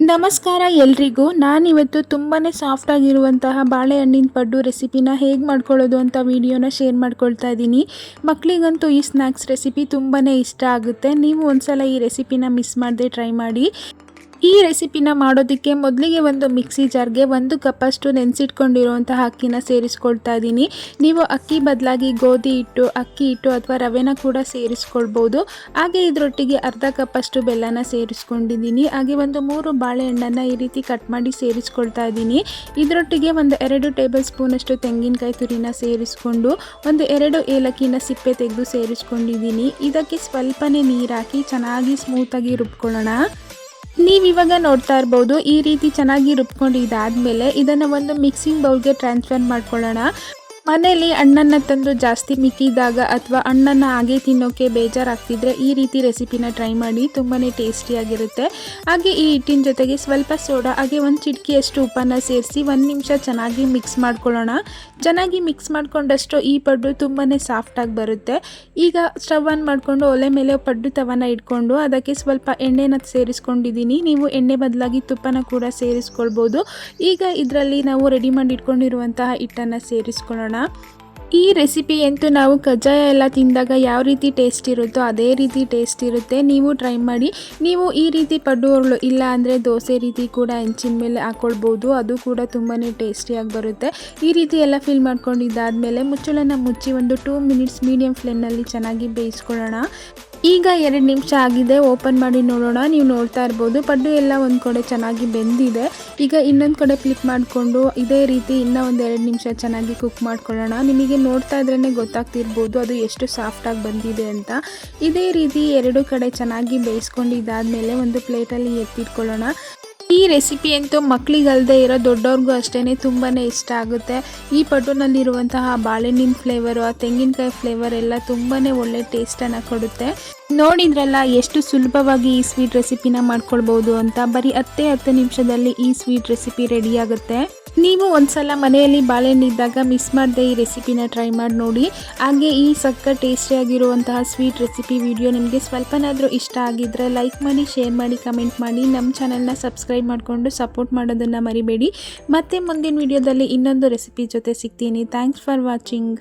ನಮಸ್ಕಾರ ಎಲ್ರಿಗೂ. ನಾನಿವತ್ತು ತುಂಬಾ ಸಾಫ್ಟ್ ಆಗಿರುವಂತಹ ಬಾಳೆಹಣ್ಣಿನ ಪಡ್ಡು ರೆಸಿಪಿನ ಹೇಗೆ ಮಾಡ್ಕೊಳ್ಳೋದು ಅಂತ ವಿಡಿಯೋನ ಶೇರ್ ಮಾಡ್ಕೊಳ್ತಾ ಇದ್ದೀನಿ. ಮಕ್ಕಳಿಗಂತೂ ಈ ಸ್ನ್ಯಾಕ್ಸ್ ರೆಸಿಪಿ ತುಂಬಾ ಇಷ್ಟ ಆಗುತ್ತೆ. ನೀವು ಒಂದ್ಸಲ ಈ ರೆಸಿಪಿನ ಮಿಸ್ ಮಾಡದೆ ಟ್ರೈ ಮಾಡಿ. ಈ ರೆಸಿಪಿನ ಮಾಡೋದಕ್ಕೆ ಮೊದಲಿಗೆ ಒಂದು ಮಿಕ್ಸಿ ಜಾರ್ಗೆ 1 ಕಪ್ಪಷ್ಟು ನೆನೆಸಿಟ್ಕೊಂಡಿರುವಂತಹ ಅಕ್ಕಿನ ಸೇರಿಸ್ಕೊಳ್ತಾ ಇದ್ದೀನಿ. ನೀವು ಅಕ್ಕಿ ಬದಲಾಗಿ ಗೋಧಿ ಹಿಟ್ಟು, ಅಕ್ಕಿ ಹಿಟ್ಟು ಅಥವಾ ರವೆನ ಕೂಡ ಸೇರಿಸ್ಕೊಳ್ಬೋದು. ಹಾಗೆ ಇದರೊಟ್ಟಿಗೆ ಅರ್ಧ ಕಪ್ಪಷ್ಟು ಬೆಲ್ಲನ ಸೇರಿಸ್ಕೊಂಡಿದ್ದೀನಿ. ಹಾಗೆ ಒಂದು 3 ಬಾಳೆಹಣ್ಣನ್ನು ಈ ರೀತಿ ಕಟ್ ಮಾಡಿ ಸೇರಿಸ್ಕೊಳ್ತಾ ಇದ್ದೀನಿ. ಇದರೊಟ್ಟಿಗೆ ಒಂದು 2 ಟೇಬಲ್ ಸ್ಪೂನಷ್ಟು ತೆಂಗಿನಕಾಯಿ ತುರಿನ ಸೇರಿಸ್ಕೊಂಡು ಒಂದು 2 ಏಲಕ್ಕಿನ ಸಿಪ್ಪೆ ತೆಗೆದು ಸೇರಿಸ್ಕೊಂಡಿದ್ದೀನಿ. ಇದಕ್ಕೆ ಸ್ವಲ್ಪನೇ ನೀರು ಹಾಕಿ ಚೆನ್ನಾಗಿ ಸ್ಮೂತಾಗಿ ರುಬ್ಕೊಳ್ಳೋಣ. ನೀವಿವಾಗ ನೋಡ್ತಾ ಇರ್ಬೋದು, ಈ ರೀತಿ ಚೆನ್ನಾಗಿ ರುಬ್ಕೊಂಡಿದ್ದಾದಮೇಲೆ ಇದನ್ನು ಒಂದು ಮಿಕ್ಸಿಂಗ್ ಬೌಲ್ಗೆ ಟ್ರಾನ್ಸ್ಫರ್ ಮಾಡ್ಕೊಳ್ಳೋಣ. ಮನೇಲಿ ಹಣ್ಣನ್ನು ತಂದು ಜಾಸ್ತಿ ಮಿಕ್ಕಿದಾಗ ಅಥವಾ ಹಣ್ಣನ್ನು ಹಾಗೆ ತಿನ್ನೋಕ್ಕೆ ಬೇಜಾರಾಗ್ತಿದ್ರೆ ಈ ರೀತಿ ರೆಸಿಪಿನ ಟ್ರೈ ಮಾಡಿ, ತುಂಬಾ ಟೇಸ್ಟಿಯಾಗಿರುತ್ತೆ. ಹಾಗೆ ಈ ಹಿಟ್ಟಿನ ಜೊತೆಗೆ ಸ್ವಲ್ಪ ಸೋಡಾ ಹಾಗೆ 1 ಚಿಟಿಕೆಯಷ್ಟು ಉಪ್ಪನ್ನು ಸೇರಿಸಿ 1 ನಿಮಿಷ ಚೆನ್ನಾಗಿ ಮಿಕ್ಸ್ ಮಾಡ್ಕೊಳ್ಳೋಣ. ಚೆನ್ನಾಗಿ ಮಿಕ್ಸ್ ಮಾಡಿಕೊಂಡಷ್ಟು ಈ ಪಡ್ಡು ತುಂಬಾ ಸಾಫ್ಟಾಗಿ ಬರುತ್ತೆ. ಈಗ ಸ್ಟವ್ ಆನ್ ಮಾಡಿಕೊಂಡು ಒಲೆ ಮೇಲೆ ಪಡ್ಡು ತವನ ಇಟ್ಕೊಂಡು ಅದಕ್ಕೆ ಸ್ವಲ್ಪ ಎಣ್ಣೆನ ಸೇರಿಸ್ಕೊಂಡಿದ್ದೀನಿ. ನೀವು ಎಣ್ಣೆ ಬದಲಾಗಿ ತುಪ್ಪನ ಕೂಡ ಸೇರಿಸ್ಕೊಳ್ಬೋದು. ಈಗ ಇದರಲ್ಲಿ ನಾವು ರೆಡಿ ಮಾಡಿ ಇಟ್ಕೊಂಡಿರುವಂತಹ ಹಿಟ್ಟನ್ನು ಸೇರಿಸ್ಕೊಳ್ಳೋಣ. ಈ ರೆಸಿಪಿ ಅಂತೂ ನಾವು ಕಜ್ಜಾಯ ಎಲ್ಲ ತಿಂದಾಗ ಯಾವ ರೀತಿ ಟೇಸ್ಟ್ ಇರುತ್ತೋ ಅದೇ ರೀತಿ ಟೇಸ್ಟ್ ಇರುತ್ತೆ. ನೀವು ಟ್ರೈ ಮಾಡಿ. ನೀವು ಈ ರೀತಿ ಪಡ್ಡು ಉರುಳು ಇಲ್ಲ ಅಂದರೆ ದೋಸೆ ರೀತಿ ಕೂಡ ಹೆಂಚಿನ ಮೇಲೆ ಹಾಕ್ಕೊಳ್ಬೋದು. ಅದು ಕೂಡ ತುಂಬಾ ಟೇಸ್ಟಿಯಾಗಿ ಬರುತ್ತೆ. ಈ ರೀತಿ ಎಲ್ಲ ಫಿಲ್ ಮಾಡ್ಕೊಂಡಿದ್ದಾದಮೇಲೆ ಮುಚ್ಚಳನ ಮುಚ್ಚಿ ಒಂದು 2 ಮಿನಿಟ್ಸ್ ಮೀಡಿಯಂ ಫ್ಲೇಮ್ನಲ್ಲಿ ಚೆನ್ನಾಗಿ ಬೇಯಿಸ್ಕೊಳ್ಳೋಣ. ಈಗ 2 ನಿಮಿಷ ಆಗಿದೆ. ಓಪನ್ ಮಾಡಿ ನೋಡೋಣ. ನೀವು ನೋಡ್ತಾ ಇರ್ಬೋದು, ಪಡ್ಡು ಎಲ್ಲ ಒಂದು ಕಡೆ ಚೆನ್ನಾಗಿ ಬೆಂದಿದೆ. ಈಗ ಇನ್ನೊಂದು ಕಡೆ ಫ್ಲಿಪ್ ಮಾಡಿಕೊಂಡು ಇದೇ ರೀತಿ ಇನ್ನೂ ಒಂದು 2 ನಿಮಿಷ ಚೆನ್ನಾಗಿ ಕುಕ್ ಮಾಡ್ಕೊಳ್ಳೋಣ. ನಿಮಗೆ ನೋಡ್ತಾ ಇದ್ರೇ ಗೊತ್ತಾಗ್ತಿರ್ಬೋದು ಅದು ಎಷ್ಟು ಸಾಫ್ಟಾಗಿ ಬಂದಿದೆ ಅಂತ. ಇದೇ ರೀತಿ 2 ಕಡೆ ಚೆನ್ನಾಗಿ ಬೇಯಿಸ್ಕೊಂಡಿದ್ದಾದಮೇಲೆ ಒಂದು ಪ್ಲೇಟಲ್ಲಿ ಎತ್ತಿಟ್ಕೊಳ್ಳೋಣ. ಈ ರೆಸಿಪಿ ಅಂತೂ ಮಕ್ಕಳಿಗಲ್ಲದೆ ಇರೋ ದೊಡ್ಡವ್ರಿಗೂ ಅಷ್ಟೇ ತುಂಬಾ ಇಷ್ಟ ಆಗುತ್ತೆ. ಈ ಪಡ್ಡುನಲ್ಲಿರುವಂತಹ ಬಾಳೆಹಣ್ಣಿನ ಫ್ಲೇವರು, ಆ ತೆಂಗಿನಕಾಯಿ ಫ್ಲೇವರ್ ಎಲ್ಲ ತುಂಬಾ ಒಳ್ಳೆ ಟೇಸ್ಟನ್ನು ಕೊಡುತ್ತೆ. ನೋಡಿದ್ರಲ್ಲ ಎಷ್ಟು ಸುಲಭವಾಗಿ ಈ ಸ್ವೀಟ್ ರೆಸಿಪಿನ ಮಾಡ್ಕೊಳ್ಬೋದು ಅಂತ. ಬರೀ 10 ನಿಮಿಷದಲ್ಲಿ ಈ ಸ್ವೀಟ್ ರೆಸಿಪಿ ರೆಡಿ ಆಗುತ್ತೆ. ನೀವು ಒಂದ್ಸಲ ಮನೆಯಲ್ಲಿ ಬಾಳೆಹಣ್ಣು ಇದ್ದಾಗ ಮಿಸ್ ಮಾಡದೆ ಈ ರೆಸಿಪಿನ ಟ್ರೈ ಮಾಡಿ ನೋಡಿ. ಹಾಗೆ ಈ ಸಕ್ಕ ಟೇಸ್ಟಿಯಾಗಿರುವಂತಹ ಸ್ವೀಟ್ ರೆಸಿಪಿ ವಿಡಿಯೋ ನಿಮಗೆ ಸ್ವಲ್ಪನಾದರೂ ಇಷ್ಟ ಆಗಿದ್ದರೆ ಲೈಕ್ ಮಾಡಿ, ಶೇರ್ ಮಾಡಿ, ಕಮೆಂಟ್ ಮಾಡಿ. ನಮ್ಮ ಚಾನಲ್ನ ಸಬ್ಸ್ಕ್ರೈಬ್ ಮಾಡಿಕೊಂಡು ಸಪೋರ್ಟ್ ಮಾಡೋದನ್ನು ಮರಿಬೇಡಿ. ಮತ್ತೆ ಮುಂದಿನ ವಿಡಿಯೋದಲ್ಲಿ ಇನ್ನೊಂದು ರೆಸಿಪಿ ಜೊತೆ ಸಿಗ್ತೀನಿ. Thanks for watching.